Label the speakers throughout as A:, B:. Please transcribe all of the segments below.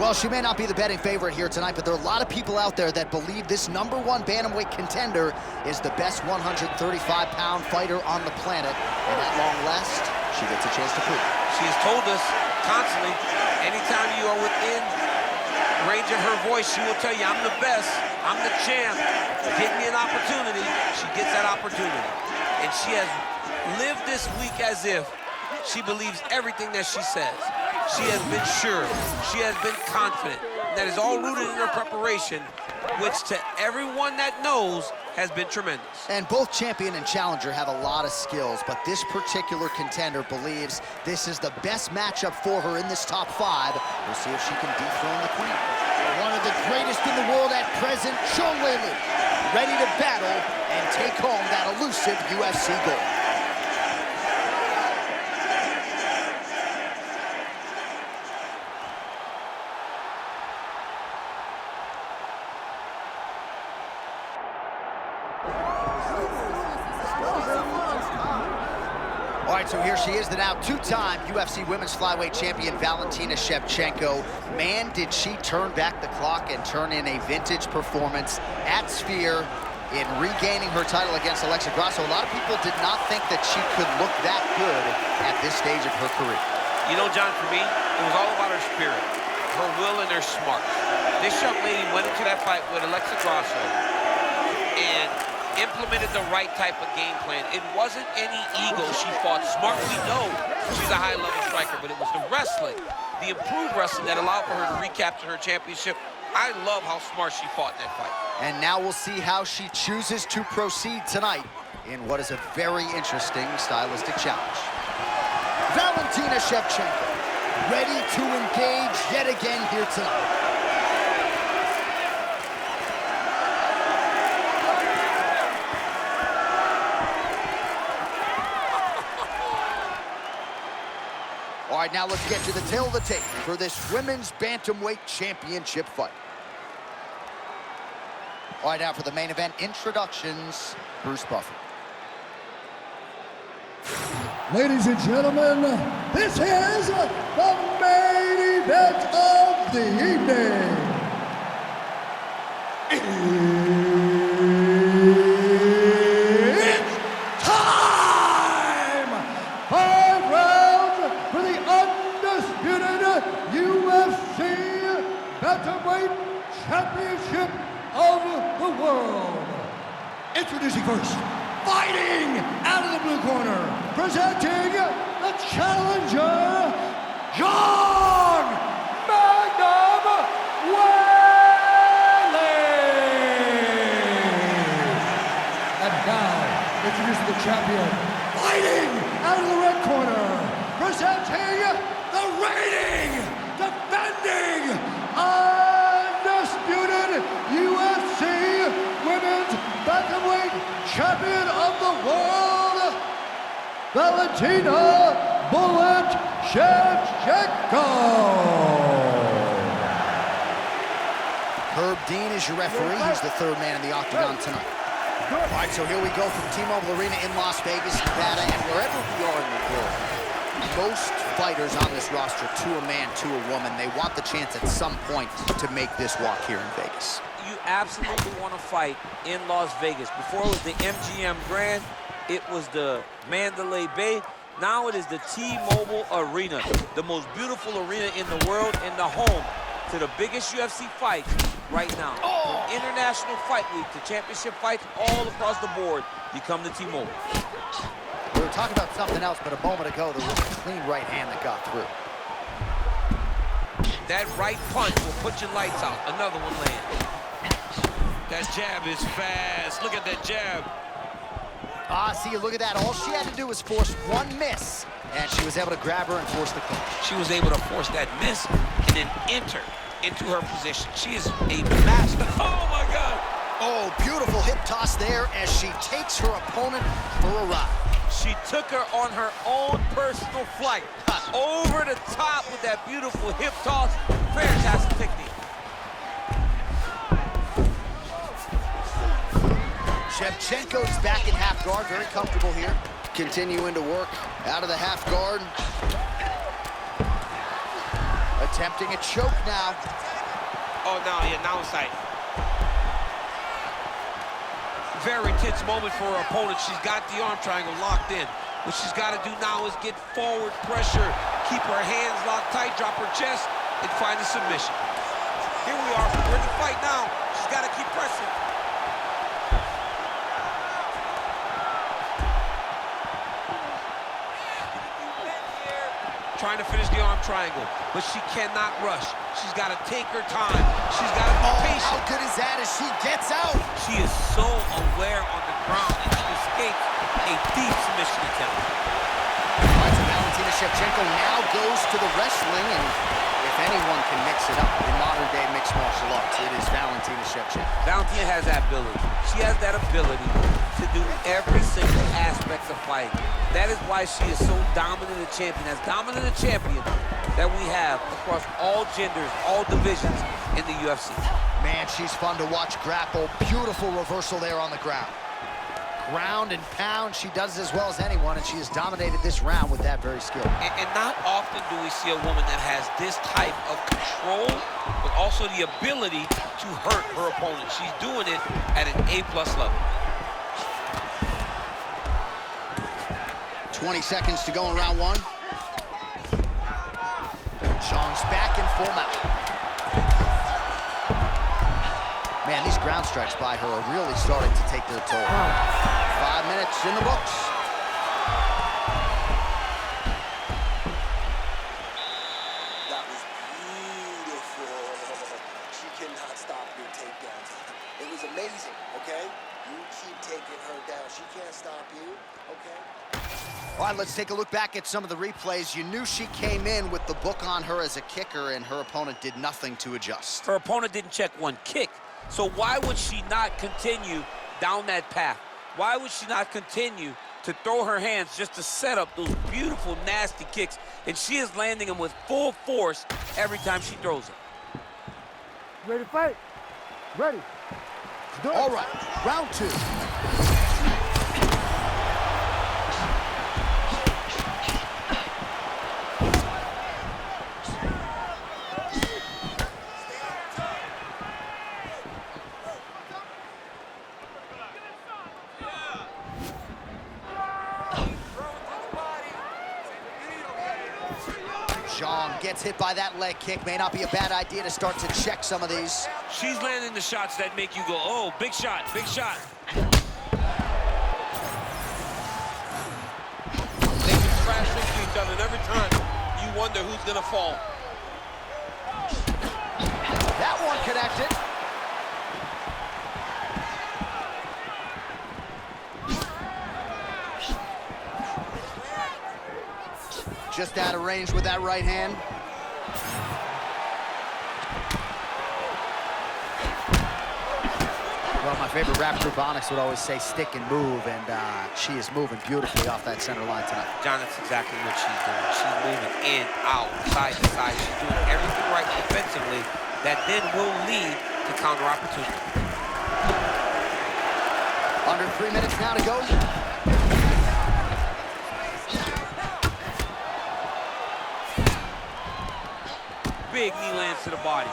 A: Well, she may not be the betting favorite here tonight, but there are a lot of people out there that believe this #1 bantamweight contender is the best 135-pound fighter on the planet. And at long last, she gets a chance to prove it.
B: She has told us constantly, anytime you are within range of her voice, she will tell you, I'm the best, I'm the champ. Give me an opportunity. She gets that opportunity. And she has lived this week as if she believes everything that she says. She has been sure. She has been confident. That is all rooted in her preparation, which to everyone that knows has been tremendous.
A: And both champion and challenger have a lot of skills, but this particular contender believes this is the best matchup for her in this top 5. We'll see if she can dethrone the queen. One of the greatest in the world at present, Weili, ready to battle and take home that elusive UFC gold. All right, so here she is, the now 2-time UFC Women's Flyweight Champion, Valentina Shevchenko. Man, did she turn back the clock and turn in a vintage performance at Sphere in regaining her title against Alexa Grasso. A lot of people did not think that she could look that good at this stage of her career.
B: You know, John, for me, it was all about her spirit, her will and her smarts. This young lady went into that fight with Alexa Grasso and implemented the right type of game plan. It wasn't any ego. She fought smart. We know she's a high-level striker, but it was the wrestling, the improved wrestling that allowed for her to recapture her championship. I love how smart she fought in that fight.
A: And now we'll see how she chooses to proceed tonight in what is a very interesting stylistic challenge. Valentina Shevchenko, ready to engage yet again here tonight. All right, now let's get to the tail of the tape for this women's bantamweight championship fight. All right, now for the main event introductions, Bruce Buffer.
C: Ladies and gentlemen, this is the main event of the evening. It's time! 5 rounds for the undisputed UFC Bantamweight Championship of the world. Introducing first, fighting out of the blue corner, presenting the challenger, Zhang Magnum Weili. And now, introducing the champion, fighting out of the red corner, presenting the reigning, defending, undisputed UFC Women's Bantamweight Champion of the world, Valentina "Bullet" Shevchenko.
A: Herb Dean is your referee. He's the 3rd man in the octagon tonight. All right, so here we go from T-Mobile Arena in Las Vegas, Nevada, and wherever we are in the world. Most fighters on this roster, to a man, to a woman, they want the chance at some point to make this walk here in Vegas.
B: You absolutely want to fight in Las Vegas. Before it was the MGM Grand, it was the Mandalay Bay. Now it is the T-Mobile Arena, the most beautiful arena in the world and the home to the biggest UFC fights right now. From International Fight Week to championship fights all across the board, you come to T-Mobile.
A: We were talking about something else, but a moment ago, there was a clean right hand that got through.
B: That right punch will put your lights out. Another one lands. That jab is fast. Look at that jab.
A: See, look at that. All she had to do was force one miss, and she was able to grab her and force the clinch.
B: She was able to force that miss and then enter into her position. She is a master. Oh, my God.
A: Oh, beautiful hip toss there as she takes her opponent for a ride.
B: She took her on her own personal flight. Over the top with that beautiful hip toss. Fantastic technique.
A: Shevchenko's back in half guard, very comfortable here. Continuing to work out of the half guard. Attempting a choke now.
B: Oh, no, yeah, now it's sight. Very tense moment for her opponent. She's got the arm triangle locked in. What she's got to do now is get forward pressure, keep her hands locked tight, drop her chest, and find a submission. Here we are. We're in the fight now. She's got to keep pressing. Trying to finish the arm triangle, but she cannot rush. She's got to take her time. She's got to be patient.
A: How good is that as she gets out?
B: She is so aware on the ground, and she escapes a deep submission attempt.
A: All right, so Valentina Shevchenko now goes to the wrestling, and if anyone can mix it up in modern-day mixed martial arts, it is Valentina Shevchenko.
B: Valentina has that ability. She has that ability to do every single aspect of fighting. That is why she is so dominant a champion, as dominant a champion that we have across all genders, all divisions in the UFC.
A: Man, she's fun to watch grapple. Beautiful reversal there on the ground. Ground and pound, she does as well as anyone, and she has dominated this round with that very skill.
B: And not often do we see a woman that has this type of control, but also the ability to hurt her opponent. She's doing it at an A+ level.
A: 20 seconds to go in round one. Zhang's back in full mount. Man, these ground strikes by her are really starting to take their toll. 5 minutes in the books.
D: That was beautiful. She cannot stop your takedowns. It was amazing, okay? You keep taking her down. She can't stop you, okay?
A: All right, let's take a look back at some of the replays. You knew she came in with the book on her as a kicker, and her opponent did nothing to adjust.
B: Her opponent didn't check one kick. So why would she not continue down that path? Why would she not continue to throw her hands just to set up those beautiful, nasty kicks? And she is landing them with full force every time she throws it.
C: Ready to fight? Ready.
A: All right, round two. Zhang gets hit by that leg kick. May not be a bad idea to start to check some of these.
B: She's landing the shots that make you go, oh, big shot, big shot. They can crash into each other, and every time you wonder who's gonna fall.
A: That one connected. Just out of range with that right hand. Well, my favorite rap group, Onyx, would always say stick and move, and she is moving beautifully off that center line tonight.
B: John, that's exactly what she's doing. She's moving in, out, side to side. She's doing everything right defensively that then will lead to counter opportunity.
A: Under 3 minutes now to go.
B: Big knee lands to the body.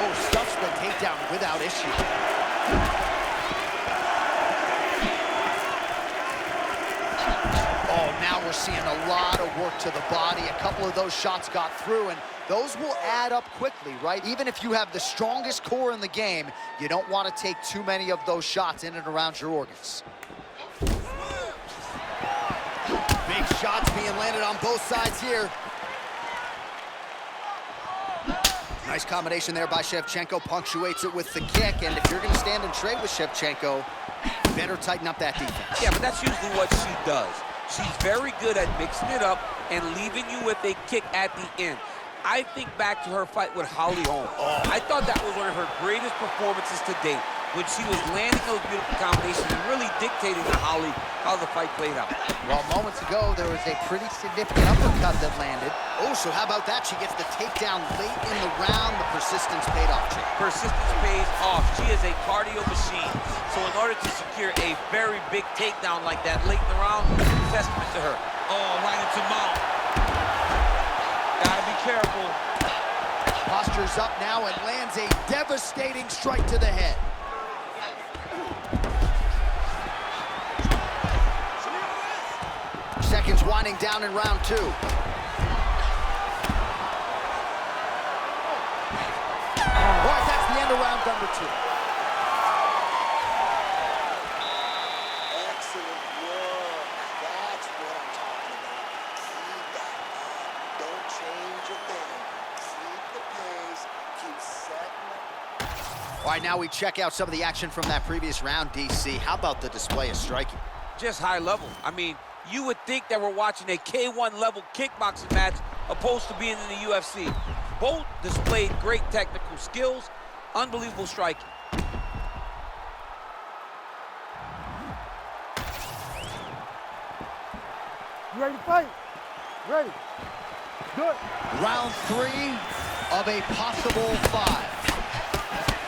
A: Oh, stuffs the takedown without issue. Oh, now we're seeing a lot of work to the body. A couple of those shots got through, and those will add up quickly, right? Even if you have the strongest core in the game, you don't want to take too many of those shots in and around your organs. Big shots being landed on both sides here. Nice combination there by Shevchenko, punctuates it with the kick, and if you're going to stand and trade with Shevchenko, you better tighten up that defense.
B: Yeah, but that's usually what she does. She's very good at mixing it up and leaving you with a kick at the end. I think back to her fight with Holly Holm. I thought that was one of her greatest performances to date, when she was landing those beautiful combinations and really dictating to Holly how the fight played out.
A: Well, moments ago, there was a pretty significant uppercut that landed. Oh, so how about that? She gets the takedown late in the round. The persistence paid off, Jake.
B: Persistence pays off. She is a cardio machine. So in order to secure a very big takedown like that late in the round, testament to her. Oh, right into mount.
A: Postures up now and lands a devastating strike to the head. Seconds winding down in round 2. All right, that's the end of round number 2.
D: Excellent work. That's what I'm talking about. Keep that up. Don't change a thing. Keep the pace. Keep setting up.
A: All right, now we check out some of the action from that previous round, DC. How about the display of striking?
B: Just high level. I mean, you would think that we're watching a K1 level kickboxing match opposed to being in the UFC. Both displayed great technical skills, unbelievable striking.
C: You ready to fight? Ready. Good.
A: Round 3 of a possible 5.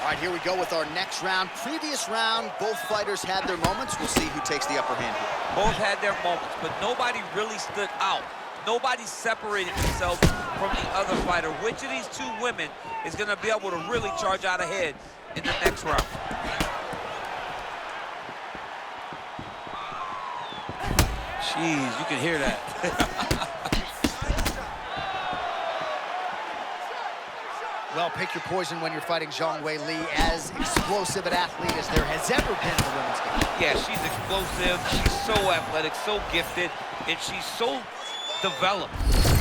A: All right, here we go with our next round. Previous round, both fighters had their moments. We'll see who takes the upper hand here.
B: Both had their moments, but nobody really stood out. Nobody separated themselves from the other fighter. Which of these two women is going to be able to really charge out ahead in the next round? Jeez, you can hear that.
A: Well, pick your poison when you're fighting Zhang Weili, as explosive an athlete as there has ever been in the women's game.
B: Yeah, she's explosive, she's so athletic, so gifted, and she's so developed,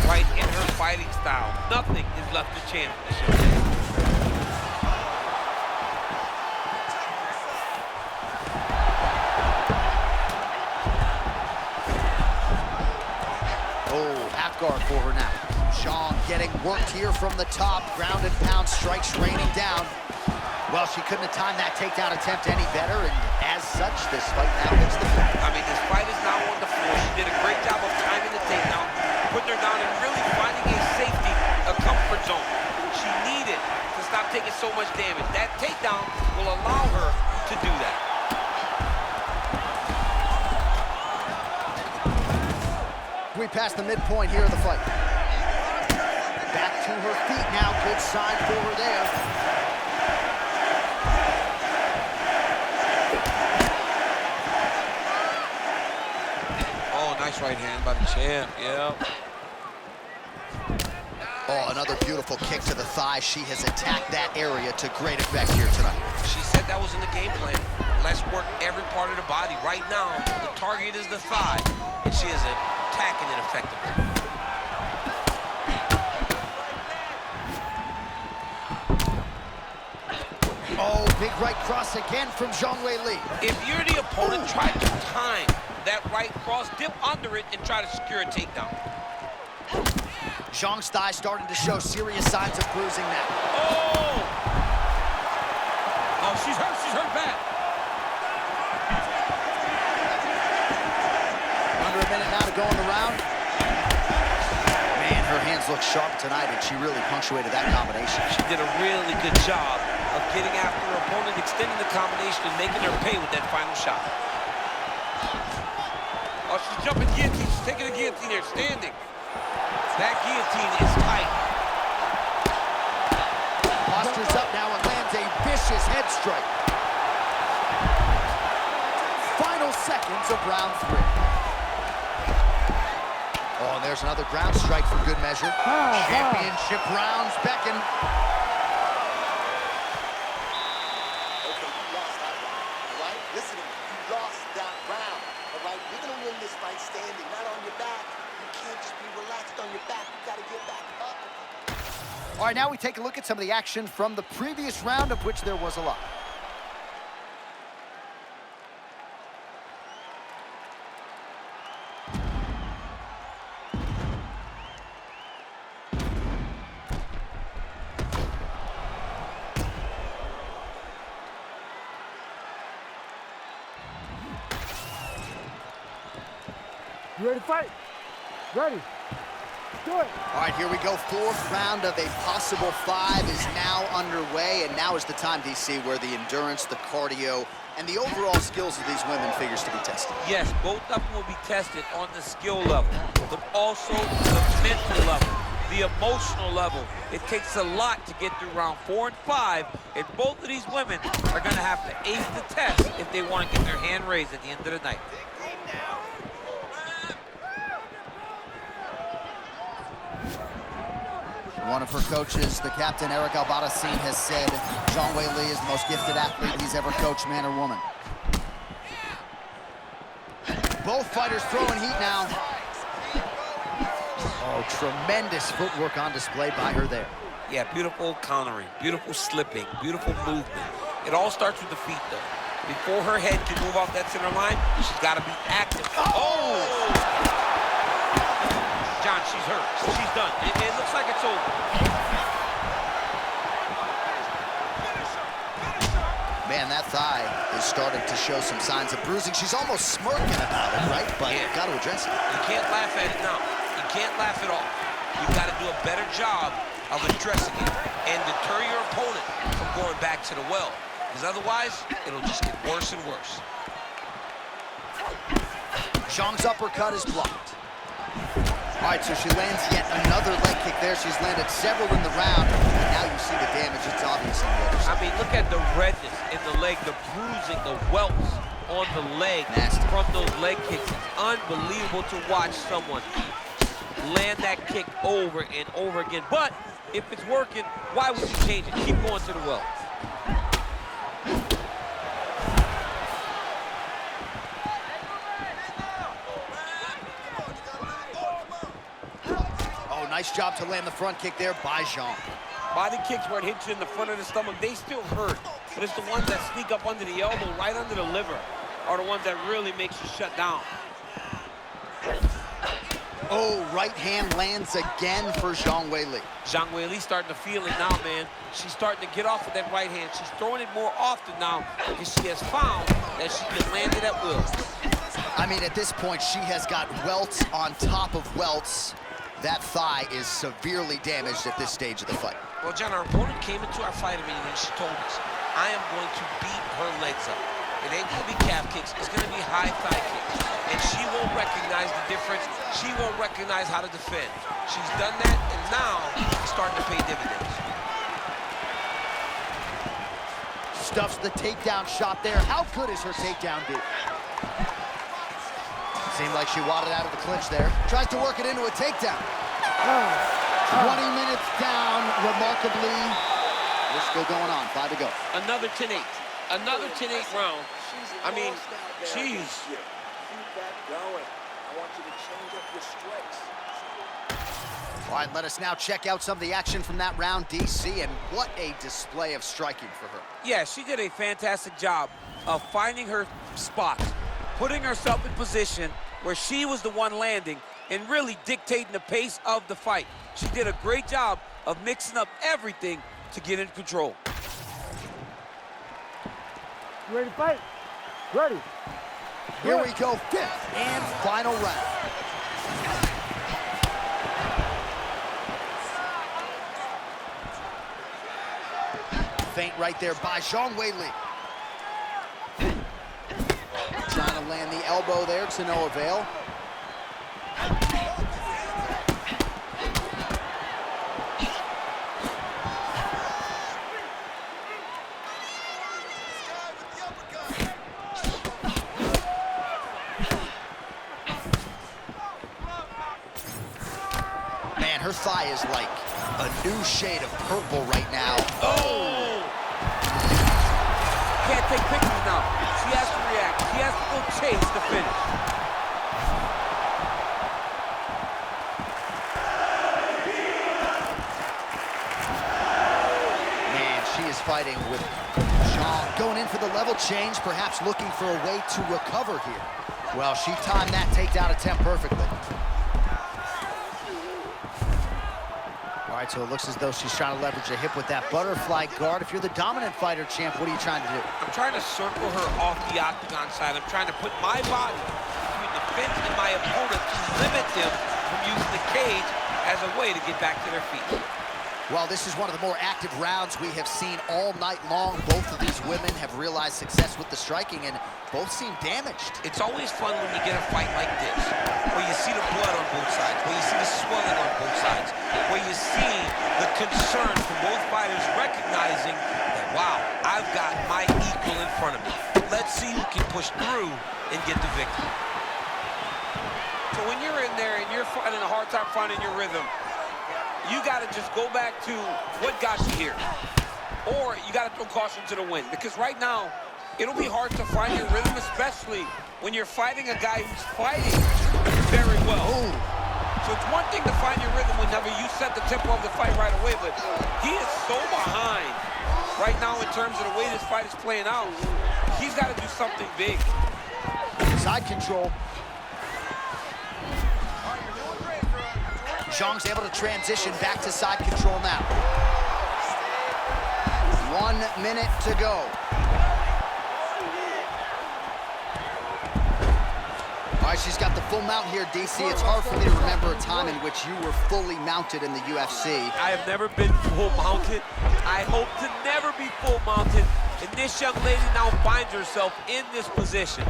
B: right, in her fighting style. Nothing is left to chance for Shevchenko.
A: Oh, half guard for her now. Zhang getting worked here from the top. Ground and pound strikes raining down. Well, she couldn't have timed that takedown attempt any better, and as such, this fight now hits the floor.
B: I mean, this fight is now on the floor. She did a great job of timing the takedown, putting her down and really finding a safety, a comfort zone. She needed to stop taking so much damage. That takedown will allow her to do that.
A: We passed the midpoint here of the fight. Back to her feet now. Good sign for her there.
B: Oh, nice right hand by the champ, yeah.
A: Oh, another beautiful kick to the thigh. She has attacked that area to great effect here tonight.
B: She said that was in the game plan. Let's work every part of the body. Right now, the target is the thigh, and she is attacking it effectively.
A: Oh, big right cross again from Zhang Weili.
B: If you're the opponent, try to time that right cross, dip under it, and try to secure a takedown.
A: Zhang's thigh starting to show serious signs of bruising now.
B: Oh! Oh, she's hurt bad.
A: Under a minute now to go in the round. Man, her hands look sharp tonight, and she really punctuated that combination.
B: She did a really good job of getting after her opponent, extending the combination, and making her pay with that final shot. Oh, she's jumping guillotine. She's taking a guillotine there, standing. That guillotine is tight.
A: Postures up now and lands a vicious head strike. Final seconds of round 3. Oh, and there's another ground strike for good measure. Championship rounds beckon.
D: Okay, you lost that round, all right? Listen to me. You lost that round, all right? You're going to win this fight standing, not on your back. You can't just be relaxed on your back. You got to get back up.
A: All right, now we take a look at some of the action from the previous round, of which there was a lot.
C: You ready to fight? Ready. Do it.
A: All right, here we go. 4th round of a possible 5 is now underway, and now is the time, DC, where the endurance, the cardio, and the overall skills of these women figures to be tested.
B: Yes, both of them will be tested on the skill level, but also the mental level. the emotional level. It takes a lot to get through round 4 and 5, and both of these women are going to have to ace the test if they want to get their hand raised at the end of the night.
A: One of her coaches, the captain, Eric Albarracin, has said Zhang Weili is the most gifted athlete he's ever coached, man or woman. Both fighters throwing heat now. Oh, tremendous footwork on display by her there.
B: Yeah, beautiful countering, beautiful slipping, beautiful movement. It all starts with the feet, though. Before her head can move off that center line, she's got to be active. Oh! John, she's hurt. She's done. It looks like it's over.
A: Man, that thigh is starting to show some signs of bruising. She's almost smirking about it, right? But
B: yeah,
A: got to address it.
B: You can't laugh at it now. You can't laugh at all. You've got to do a better job of addressing it and deter your opponent from going back to the well. Because otherwise, it'll just get worse and worse.
A: Zhang's uppercut is blocked. All right, so she lands yet another leg kick there. She's landed several in the round. And now you see the damage. It's obvious on the other side.
B: I mean, look at the redness in the leg, the bruising, the welts on the leg.
A: Nasty.
B: From those leg kicks. It's unbelievable to watch someone land that kick over and over again. But if it's working, why would you change it? Keep going to the well.
A: Nice job to land the front kick there by Zhang.
B: Body kicks where it hits you in the front of the stomach, they still hurt. But it's the ones that sneak up under the elbow, right under the liver, are the ones that really makes you shut down.
A: Oh, right hand lands again for Zhang Weili.
B: Zhang Weili starting to feel it now, man. She's starting to get off with that right hand. She's throwing it more often now because she has found that she can land it at will.
A: I mean, at this point, she has got welts on top of welts. That thigh is severely damaged at this stage of the fight.
B: Well, John, our opponent came into our fighter meeting and she told us, I am going to beat her legs up. It ain't going to be calf kicks. It's going to be high thigh kicks. And she won't recognize the difference. She won't recognize how to defend. She's done that, and now it's starting to pay dividends.
A: Stuffs the takedown shot there. How good is her takedown, dude? Seemed like she wadded out of the clinch there. Tries to work it into a takedown. 20 minutes down, remarkably. We're still going on, 5 to go.
B: Another 10-8. Another 10-8 round. I mean, jeez.
D: Keep that going. I want you to change up your strikes.
A: All right, let us now check out some of the action from that round, DC, and what a display of striking for her.
B: Yeah, she did a fantastic job of finding her spot, putting herself in position where she was the one landing and really dictating the pace of the fight. She did a great job of mixing up everything to get in control.
E: You ready to fight? Ready.
A: Here we go, 5th and final round. Feint right there by Zhang Weili. Trying to land the elbow there to no avail. Man, her thigh is like a new shade of purple right now.
B: Oh! Can't take pictures now. She has to react. She has to go chase the finish.
A: Man, she is fighting with Zhang. Going in for the level change, perhaps looking for a way to recover here. Well, she timed that takedown attempt perfectly. All right, so it looks as though she's trying to leverage a hip with that butterfly guard. If you're the dominant fighter, champ, what are you trying to do?
B: I'm trying to circle her off the octagon side. I'm trying to put my body between the fence and my opponent to limit them from using the cage as a way to get back to their feet.
A: Well, this is one of the more active rounds we have seen all night long. Both of these women have realized success with the striking, and both seem damaged.
B: It's always fun when you get a fight like this, where you see the blood on both sides, where you see the swelling on both sides, where you see the concern from both fighters recognizing that, wow, I've got my equal in front of me. Let's see who can push through and get the victory. So when you're in there and you're finding a hard time finding your rhythm, you got to just go back to what got you here. Or you got to throw caution to the wind. Because right now, it'll be hard to find your rhythm, especially when you're fighting a guy who's fighting very well. Ooh. So it's one thing to find your rhythm whenever you set the tempo of the fight right away, but he is so behind right now in terms of the way this fight is playing out. He's got to do something big.
A: Side control. Zhang's able to transition back to side control now. 1 minute to go. All right, she's got the full mount here, DC. It's hard for me to remember a time in which you were fully mounted in the UFC.
B: I have never been full mounted. I hope to never be full mounted. And this young lady now finds herself in this position.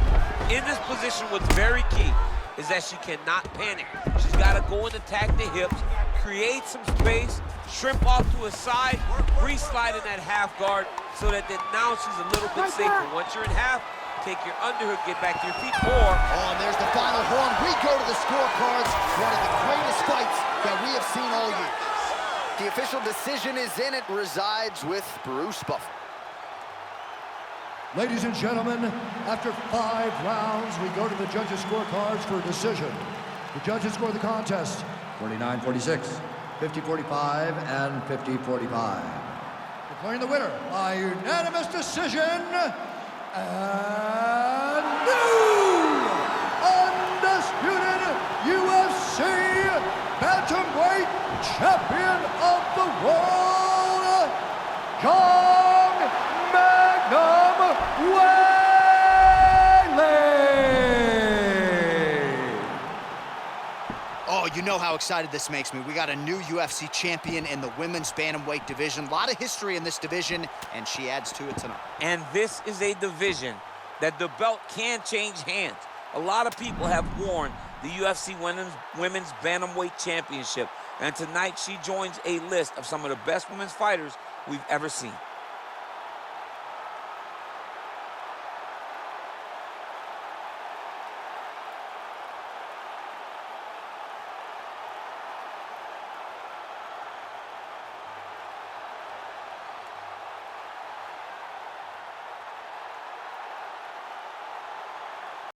B: In this position, what's very key is that she cannot panic. She's got to go and attack the hips, create some space, shrimp off to a side, re-slide in that half guard so that then now she's a little bit safer. Once you're in half, take your underhook, get back to your feet, or...
A: Oh, and there's the final horn. We go to the scorecards. One of the greatest fights that we have seen all year. The official decision is in. It resides with Bruce Buffer.
C: Ladies and gentlemen, after 5 rounds, we go to the judges' scorecards for a decision. The judges score the contest 49-46, 50-45, and 50-45. Declaring the winner by unanimous decision, and new undisputed UFC bantamweight champion of the world, Zhang Weili!
A: Oh, you know how excited this makes me. We got a new UFC champion in the women's bantamweight division. A lot of history in this division, and she adds to it tonight.
B: And this is a division that the belt can change hands. A lot of people have worn the UFC Women's Bantamweight Championship, and tonight she joins a list of some of the best women's fighters we've ever seen.